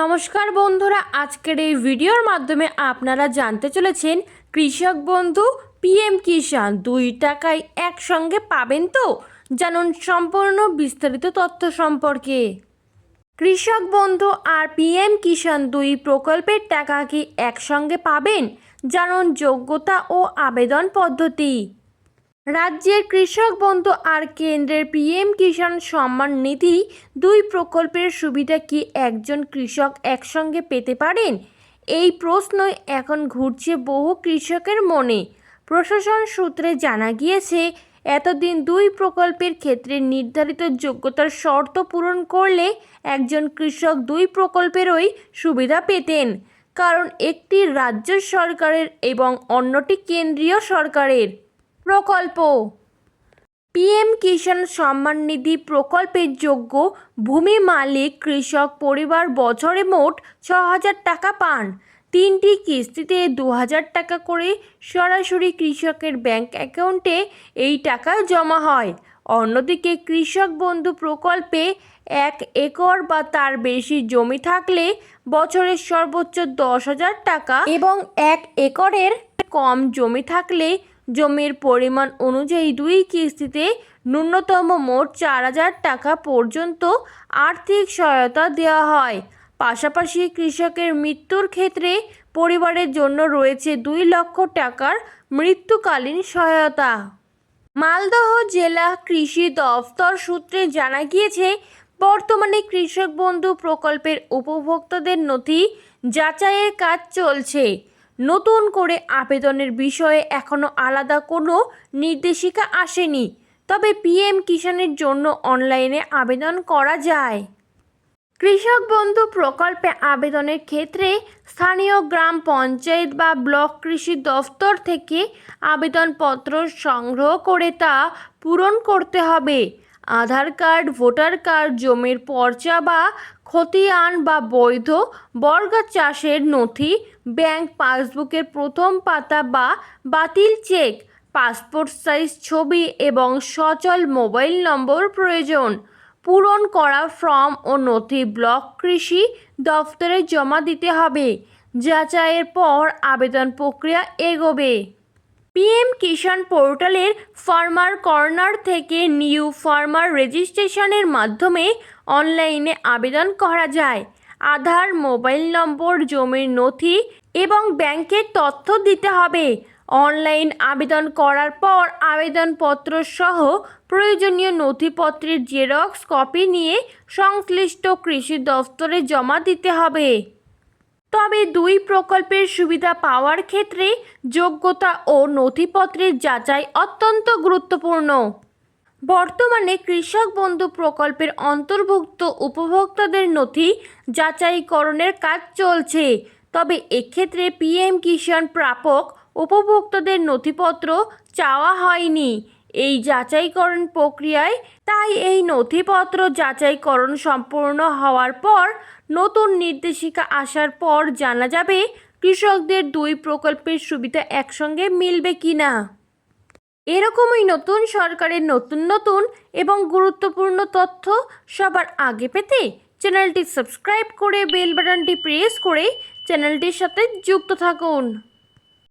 নমস্কার বন্ধুরা, আজকের এই ভিডিওর মাধ্যমে আপনারা জানতে চলেছেন কৃষক বন্ধু পিএম কিষাণ 2 টাকায় একসঙ্গে পাবেন তো। জানুন সম্পূর্ণ বিস্তারিত তথ্য সম্পর্কে। কৃষক বন্ধু আর পিএম কিষাণ 2 প্রকল্পের টাকা কি একসঙ্গে পাবেন? জানুন যোগ্যতা ও আবেদন পদ্ধতি। রাজ্যের কৃষক বন্ধু আর কেন্দ্রের পিএম কিষাণ সম্মান নিধি 2 প্রকল্পের সুবিধা কি একজন কৃষক একসঙ্গে পেতে পারেন? এই প্রশ্নই এখন ঘুরছে বহু কৃষকের মনে। প্রশাসন সূত্রে জানা গিয়েছে, এতদিন 2 প্রকল্পের ক্ষেত্রে নির্ধারিত যোগ্যতার শর্ত পূরণ করলে একজন কৃষক 2 প্রকল্পেরই সুবিধা পেতেন, কারণ একটি রাজ্য সরকারের এবং অন্যটি কেন্দ্রীয় সরকারের প্রকল্প। পিএম কিষাণ সম্মান নিধি প্রকল্পের যোগ্য ভূমি মালিক কৃষক পরিবার বছরে মোট 6,000 টাকা পান। 3টি কিস্তিতে 2,000 টাকা করে সরাসরি কৃষকের ব্যাংক অ্যাকাউন্টে এই টাকা জমা হয়। অন্যদিকে কৃষক বন্ধু প্রকল্পে 1 একর বা তার বেশি জমি থাকলে বছরে সর্বোচ্চ 10,000 টাকা এবং 1 একরের কম জমি থাকলে জমির পরিমাণ অনুযায়ী 2 কিস্তিতে ন্যূনতম মোট 4,000 টাকা পর্যন্ত আর্থিক সহায়তা দেওয়া হয়। পাশাপাশি কৃষকের মৃত্যুর ক্ষেত্রে পরিবারের জন্য রয়েছে 2 লক্ষ টাকার মৃত্যুকালীন সহায়তা। মালদহ জেলা কৃষি দফতর সূত্রে জানা গিয়েছে, বর্তমানে কৃষক বন্ধু প্রকল্পের উপভোক্তাদের নথি যাচাইয়ের কাজ চলছে। নতুন করে আবেদনের বিষয়ে এখনও আলাদা কোনো নির্দেশিকা আসেনি, তবে পিএম কিষাণের জন্য অনলাইনে আবেদন করা যায়। কৃষক বন্ধু প্রকল্পে আবেদনের ক্ষেত্রে স্থানীয় গ্রাম পঞ্চায়েত বা ব্লক কৃষি দফতর থেকে আবেদনপত্র সংগ্রহ করে তা পূরণ করতে হবে। আধার কার্ড, ভোটার কার্ড, জমির পর্চা বা খতিয়ান বা বৈধ বর্গা চাষের নথি, ব্যাংক পাসবুকের প্রথম পাতা বা বাতিল চেক, পাসপোর্ট সাইজ ছবি এবং সচল মোবাইল নম্বর প্রয়োজন। পূরণ করা ফর্ম ও নথি ব্লক কৃষি দফতরে জমা দিতে হবে। যাচাইয়ের পর আবেদন প্রক্রিয়া এগোবে। পিএম কিষাণ পোর্টালের ফার্মার কর্নার থেকে নিউ ফার্মার রেজিস্ট্রেশনের মাধ্যমে অনলাইনে আবেদন করা যায়। আধার, মোবাইল নম্বর, জমির নথি এবং ব্যাংকের তথ্য দিতে হবে। অনলাইন আবেদন করার পর আবেদনপত্র সহ প্রয়োজনীয় নথিপত্রের জেরক্স কপি নিয়ে সংশ্লিষ্ট কৃষি দফতরে জমা দিতে হবে। তবে 2 প্রকল্পের সুবিধা পাওয়ার ক্ষেত্রে যোগ্যতা ও নথিপত্রের যাচাই অত্যন্ত গুরুত্বপূর্ণ। বর্তমানে কৃষক বন্ধু প্রকল্পের অন্তর্ভুক্ত উপভোক্তাদের নথি যাচাইকরণের কাজ চলছে, তবে এক্ষেত্রে পিএম কিষাণ প্রাপক উপভোক্তাদের নথিপত্র চাওয়া হয়নি এই যাচাইকরণ প্রক্রিয়ায়। তাই এই নথিপত্র যাচাইকরণ সম্পূর্ণ হওয়ার পর নতুন নির্দেশিকা আসার পর জানা যাবে কৃষকদের 2 প্রকল্পের সুবিধা একসঙ্গে মিলবে কিনা। এরকমই নতুন সরকারের নতুন এবং গুরুত্বপূর্ণ তথ্য সবার আগে পেতে চ্যানেলটি সাবস্ক্রাইব করে বেল বাটনটি প্রেস করে চ্যানেলটির সাথে যুক্ত থাকুন।